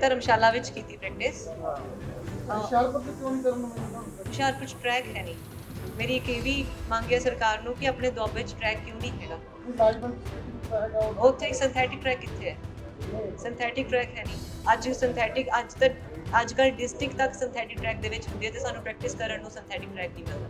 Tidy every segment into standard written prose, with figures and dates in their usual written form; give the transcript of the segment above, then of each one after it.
ਧਰਮਸ਼ਾਲਾ ਵਿੱਚ ਕੀਤੀ ਪ੍ਰੈਕਟਿਸ। ਹੁਸ਼ਿਆਰਪੁਰ ਚ ਕਿਉਂ ਨਹੀਂ ਕਰਨ ਨੂੰ ਮਿਲਦਾ? ਹੁਸ਼ਿਆਰਪੁਰ 'ਚ ਟਰੈਕ ਹੈ ਨਹੀਂ। ਮੇਰੀ ਇੱਕ ਇਹ ਵੀ ਮੰਗ ਹੈ ਸਰਕਾਰ ਨੂੰ ਕਿ ਆਪਣੇ ਦੁਆਬੇ 'ਚ ਟਰੈਕ ਕਿਉਂ ਨਹੀਂ ਹੈਗਾ। ਲਾਜਵੰਤ ਸਟੇਡੀਅਮ ਦਾ ਹੈਗਾ ਉਹ ਉੱਥੇ ਇੱਕ ਸਿੰਥੈਟਿਕ ਟਰੈਕ ਕਿੱਥੇ ਹੈ? ਸਿੰਥੈਟਿਕ ਟਰੈਕ ਹੈ ਨਹੀਂ। ਅੱਜ ਕੱਲ੍ਹ ਡਿਸਟ੍ਰਿਕਟ ਤੱਕ ਸਿੰਥੈਟਿਕ ਟਰੈਕ ਦੇ ਵਿੱਚ ਹੁੰਦੀ ਹੈ ਤੇ ਸਾਨੂੰ ਪ੍ਰੈਕਟਿਸ ਕਰਨ ਨੂੰ ਸਿੰਥੈਟਿਕ ਟਰੈਕ ਨਹੀਂ ਮਿਲਦਾ।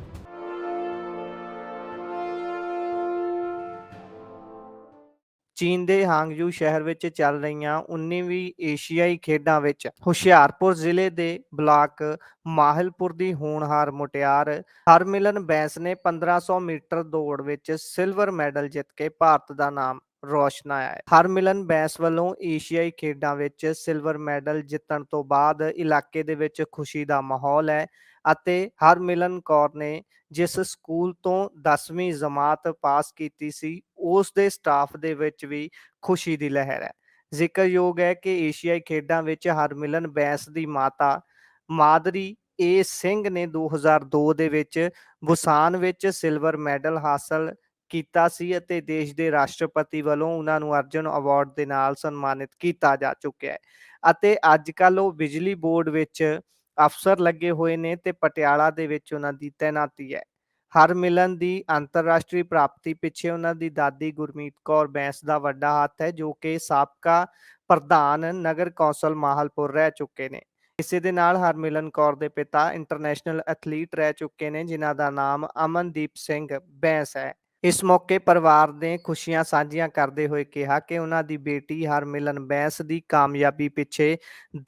ਚੀਨ ਦੇ ਹਾਂਗਯੂ ਸ਼ਹਿਰ ਵਿੱਚ ਚੱਲ ਰਹੀਆਂ 19ਵੀਂ ਏਸ਼ੀਆਈ ਖੇਡਾਂ ਵਿੱਚ ਹੁਸ਼ਿਆਰਪੁਰ ਜ਼ਿਲ੍ਹੇ ਦੇ ਬਲਾਕ ਮਾਹਿਲਪੁਰ ਦੀ ਹੋਣਹਾਰ ਮੁਟਿਆਰ ਹਰਮਿਲਨ ਬੈਂਸ ਨੇ 1500 ਮੀਟਰ ਦੌੜ ਵਿੱਚ ਸਿਲਵਰ ਮੈਡਲ ਜਿੱਤ ਕੇ ਭਾਰਤ ਦਾ ਨਾਮ ਰੋਸ਼ਨਾਇਆ ਹੈ। ਹਰਮਿਲਨ ਬੈਂਸ ਵੱਲੋਂ ਏਸ਼ੀਆਈ ਖੇਡਾਂ ਵਿੱਚ ਸਿਲਵਰ ਮੈਡਲ ਜਿੱਤਣ ਤੋਂ ਬਾਅਦ ਇਲਾਕੇ ਦੇ ਵਿੱਚ ਖੁਸ਼ੀ ਦਾ ਮਾਹੌਲ ਹੈ ਅਤੇ ਹਰਮਿਲਨ ਕੌਰ ਨੇ ਜਿਸ ਸਕੂਲ ਤੋਂ 10ਵੀਂ ਜਮਾਤ ਪਾਸ ਕੀਤੀ ਸੀ ਉਸ ਦੇ ਸਟਾਫ ਦੇ ਵਿੱਚ ਵੀ ਖੁਸ਼ੀ ਦੀ ਲਹਿਰ ਹੈ। ਜ਼ਿਕਰਯੋਗ ਹੈ ਕਿ ਏਸ਼ੀਆਈ ਖੇਡਾਂ ਵਿੱਚ ਹਰਮਿਲਨ ਬੈਂਸ ਦੀ ਮਾਤਾ ਮਾਦਰੀ ਏ ਸਿੰਘ ਨੇ 2002 ਦੇ ਵਿੱਚ ਬੁਸਾਨ ਵਿੱਚ ਸਿਲਵਰ ਮੈਡਲ ਹਾਸਲ ਕੀਤਾ ਸੀ ਅਤੇ ਦੇਸ਼ ਦੇ ਰਾਸ਼ਟਰਪਤੀ ਵੱਲੋਂ ਉਹਨਾਂ ਨੂੰ ਅਰਜਨ ਅਵਾਰਡ ਦੇ ਨਾਲ ਸਨਮਾਨਿਤ ਕੀਤਾ ਜਾ ਚੁੱਕਿਆ ਹੈ ਅਤੇ ਅੱਜ ਕੱਲ੍ਹ ਉਹ ਬਿਜਲੀ ਬੋਰਡ ਵਿੱਚ ਅਫਸਰ ਲੱਗੇ ਹੋਏ ਨੇ ਤੇ ਪਟਿਆਲਾ ਦੇ ਵਿੱਚ ਉਹਨਾਂ ਦੀ ਤੈਨਾਤੀ ਹੈ। ਹਰਮਿਲਨ ਦੀ ਅੰਤਰਰਾਸ਼ਟਰੀ ਪ੍ਰਾਪਤੀ ਪਿੱਛੇ ਉਹਨਾਂ ਦੀ ਦਾਦੀ ਗੁਰਮੀਤ ਕੌਰ ਬੈਂਸ ਦਾ ਵੱਡਾ ਹੱਥ ਹੈ ਜੋ ਕਿ ਸਾਬਕਾ ਪ੍ਰਧਾਨ ਨਗਰ ਕੌਂਸਲ ਮਾਹਲਪੁਰ ਰਹਿ ਚੁੱਕੇ ਨੇ। ਇਸੇ ਦੇ ਨਾਲ ਹਰਮਿਲਨ ਕੌਰ ਦੇ ਪਿਤਾ ਇੰਟਰਨੈਸ਼ਨਲ ਐਥਲੀਟ ਰਹਿ ਚੁੱਕੇ ਨੇ ਜਿਨ੍ਹਾਂ ਦਾ ਨਾਮ ਅਮਨਦੀਪ ਸਿੰਘ ਬੈਂਸ ਹੈ। ਇਸ ਮੌਕੇ ਪਰਿਵਾਰ ਨੇ ਖੁਸ਼ੀਆਂ ਸਾਂਝੀਆਂ ਕਰਦੇ ਹੋਏ ਕਿਹਾ ਕਿ ਉਹਨਾਂ ਦੀ ਬੇਟੀ ਹਰਮਿਲਨ ਬੈਂਸ ਦੀ ਕਾਮਯਾਬੀ ਪਿੱਛੇ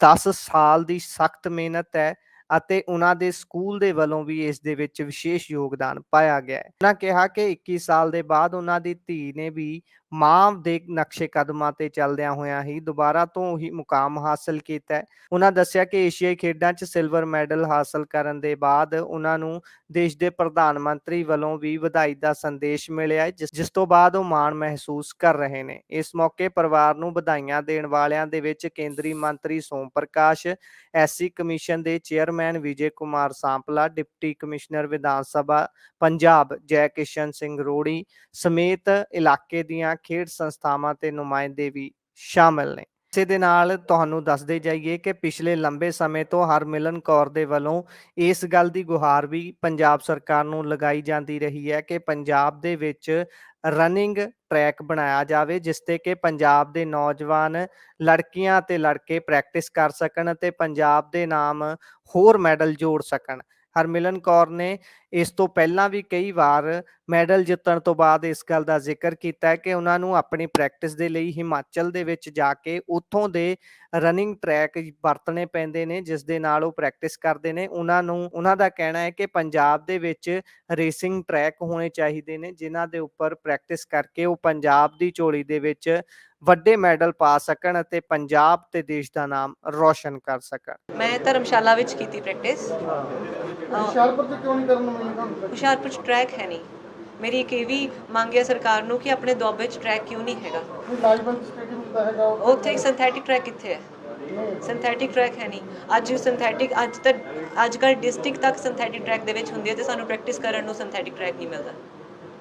10 ਸਾਲ ਦੀ ਸਖਤ ਮਿਹਨਤ ਹੈ ਅਤੇ ਉਹਨਾਂ ਦੇ ਸਕੂਲ ਦੇ ਵੱਲੋਂ ਵੀ ਇਸ ਦੇ ਵਿੱਚ ਵਿਸ਼ੇਸ਼ ਯੋਗਦਾਨ ਪਾਇਆ ਗਿਆ ਹੈ। ਉਹਨਾਂ ਕਿਹਾ ਕਿ 21 ਸਾਲ ਦੇ ਬਾਅਦ ਉਹਨਾਂ ਦੀ ਧੀ ਨੇ ਵੀ ਮਾਂ ਦੇ ਨਕਸ਼ੇ ਕਦਮਾਂ ਤੇ ਚੱਲਦਿਆਂ ਹੋਇਆਂ ਹੀ ਦੁਬਾਰਾ ਤੋਂ ਉਹੀ ਮੁਕਾਮ ਹਾਸਲ ਕੀਤਾ ਹੈ। ਉਹਨਾਂ ਦੱਸਿਆ ਕਿ ਏਸ਼ੀਆਈ ਖੇਡਾਂ 'ਚ ਸਿਲਵਰ ਮੈਡਲ ਹਾਸਲ ਕਰਨ ਦੇ ਬਾਅਦ ਉਹਨਾਂ ਨੂੰ ਦੇਸ਼ ਦੇ ਪ੍ਰਧਾਨ ਮੰਤਰੀ ਵੱਲੋਂ ਵੀ ਵਧਾਈ ਦਾ ਸੰਦੇਸ਼ ਮਿਲਿਆ ਹੈ ਜਿਸ ਤੋਂ ਬਾਅਦ ਉਹ ਮਾਣ ਮਹਿਸੂਸ ਕਰ ਰਹੇ ਨੇ। ਇਸ ਮੌਕੇ ਪਰਿਵਾਰ ਨੂੰ ਵਧਾਈਆਂ ਦੇਣ ਵਾਲਿਆਂ ਦੇ ਵਿੱਚ ਕੇਂਦਰੀ ਮੰਤਰੀ ਸੋਮ ਪ੍ਰਕਾਸ਼, ਐਸਸੀ ਕਮਿਸ਼ਨ ਦੇ chairman Vijay Kumar Sampla, deputy commissioner Vidhan Sabha Punjab ਜੈ ਕਿਸ਼ਨ ਸਿੰਘ ਰੋੜੀ ਸਮੇਤ ਇਲਾਕੇ ਦੀਆਂ ਖੇਡ ਸੰਸਥਾਵਾਂ ਤੇ ਨੁਮਾਇੰਦੇ ਵੀ ਸ਼ਾਮਲ ਨੇ। ਇਸੇ ਦੇ ਨਾਲ ਤੁਹਾਨੂੰ ਦੱਸਦੇ ਜਾਈਏ ਕਿ ਪਿਛਲੇ ਲੰਬੇ ਸਮੇਂ ਤੋਂ ਹਰਮਿਲਨ ਕੌਰ ਦੇ ਵੱਲੋਂ ਇਸ ਗੱਲ ਦੀ ਗੁਹਾਰ ਵੀ ਪੰਜਾਬ ਸਰਕਾਰ ਨੂੰ ਲਗਾਈ ਜਾਂਦੀ ਰਹੀ ਹੈ ਕਿ ਪੰਜਾਬ ਦੇ ਵਿੱਚ ਰਨਿੰਗ ਟਰੈਕ ਬਣਾਇਆ ਜਾਵੇ ਜਿਸ ਤੇ ਕਿ ਪੰਜਾਬ ਦੇ ਨੌਜਵਾਨ ਲੜਕੀਆਂ ਅਤੇ ਲੜਕੇ ਪ੍ਰੈਕਟਿਸ ਕਰ ਸਕਣ ਅਤੇ ਪੰਜਾਬ ਦੇ ਨਾਮ ਹੋਰ ਮੈਡਲ ਜੋੜ ਸਕਣ। ਹਰਮਿਲਨ ਕੌਰ ਨੇ ਇਸ ਤੋਂ ਪਹਿਲਾਂ ਵੀ ਕਈ ਵਾਰ ਮੈਡਲ ਜਿੱਤਣ ਤੋਂ ਬਾਅਦ ਇਸ ਗੱਲ ਦਾ ਜ਼ਿਕਰ ਕੀਤਾ ਹੈ ਕਿ ਉਹਨਾਂ ਨੂੰ ਆਪਣੀ ਪ੍ਰੈਕਟਿਸ ਦੇ ਲਈ ਹਿਮਾਚਲ ਦੇ ਵਿੱਚ ਜਾ ਕੇ ਉੱਥੋਂ ਦੇ ਰਨਿੰਗ ਟਰੈਕ ਵਰਤਣੇ ਪੈਂਦੇ ਨੇ ਜਿਸ ਦੇ ਨਾਲ ਉਹ ਪ੍ਰੈਕਟਿਸ ਕਰਦੇ ਨੇ। ਉਹਨਾਂ ਦਾ ਕਹਿਣਾ ਹੈ ਕਿ ਪੰਜਾਬ ਦੇ ਵਿੱਚ ਰੇਸਿੰਗ ਟਰੈਕ ਹੋਣੇ ਚਾਹੀਦੇ ਨੇ ਜਿਨ੍ਹਾਂ ਦੇ ਉੱਪਰ ਪ੍ਰੈਕਟਿਸ ਕਰਕੇ ਉਹ ਪੰਜਾਬ ਦੀ ਝੋਲੀ ਦੇ ਵਿੱਚ ਵੱਡੇ ਮੈਡਲ ਪਾ ਸਕਣ ਅਤੇ ਪੰਜਾਬ ਤੇ ਦੇਸ਼ ਦਾ ਨਾਮ ਰੋਸ਼ਨ ਕਰ ਸਕਣ। ਮੈਂ ਧਰਮਸ਼ਾਲਾ ਵਿੱਚ ਕੀਤੀ ਪ੍ਰੈਕਟਿਸ। ਹੁਸ਼ਿਆਰਪੁਰ ਚ ਕਿਉਂ ਨਹੀਂ ਕਰਨ ਨੂੰ ਮਿਲਦਾ? ਹੁਸ਼ਿਆਰਪੁਰ 'ਚ ਟਰੈਕ ਹੈ ਨਹੀਂ। ਮੇਰੀ ਇੱਕ ਇਹ ਵੀ ਮੰਗ ਹੈ ਸਰਕਾਰ ਨੂੰ ਕਿ ਆਪਣੇ ਦੁਆਬੇ 'ਚ ਟਰੈਕ ਕਿਉਂ ਨਹੀਂ ਹੈਗਾ। ਲਾਜਵੰਤ ਸਟੇਡੀਅਮ ਦਾ ਹੈਗਾ ਉਹ ਉੱਥੇ ਇੱਕ ਸਿੰਥੈਟਿਕ ਟਰੈਕ ਕਿੱਥੇ ਹੈ? ਸਿੰਥੈਟਿਕ ਟਰੈਕ ਹੈ ਨਹੀਂ। ਅੱਜ ਕੱਲ੍ਹ ਡਿਸਟ੍ਰਿਕਟ ਤੱਕ ਸਿੰਥੈਟਿਕ ਟਰੈਕ ਦੇ ਵਿੱਚ ਹੁੰਦੀ ਹੈ ਤੇ ਸਾਨੂੰ ਪ੍ਰੈਕਟਿਸ ਕਰਨ ਨੂੰ ਸਿੰਥੈਟਿਕ ਟਰੈਕ ਨਹੀਂ ਮਿਲਦਾ।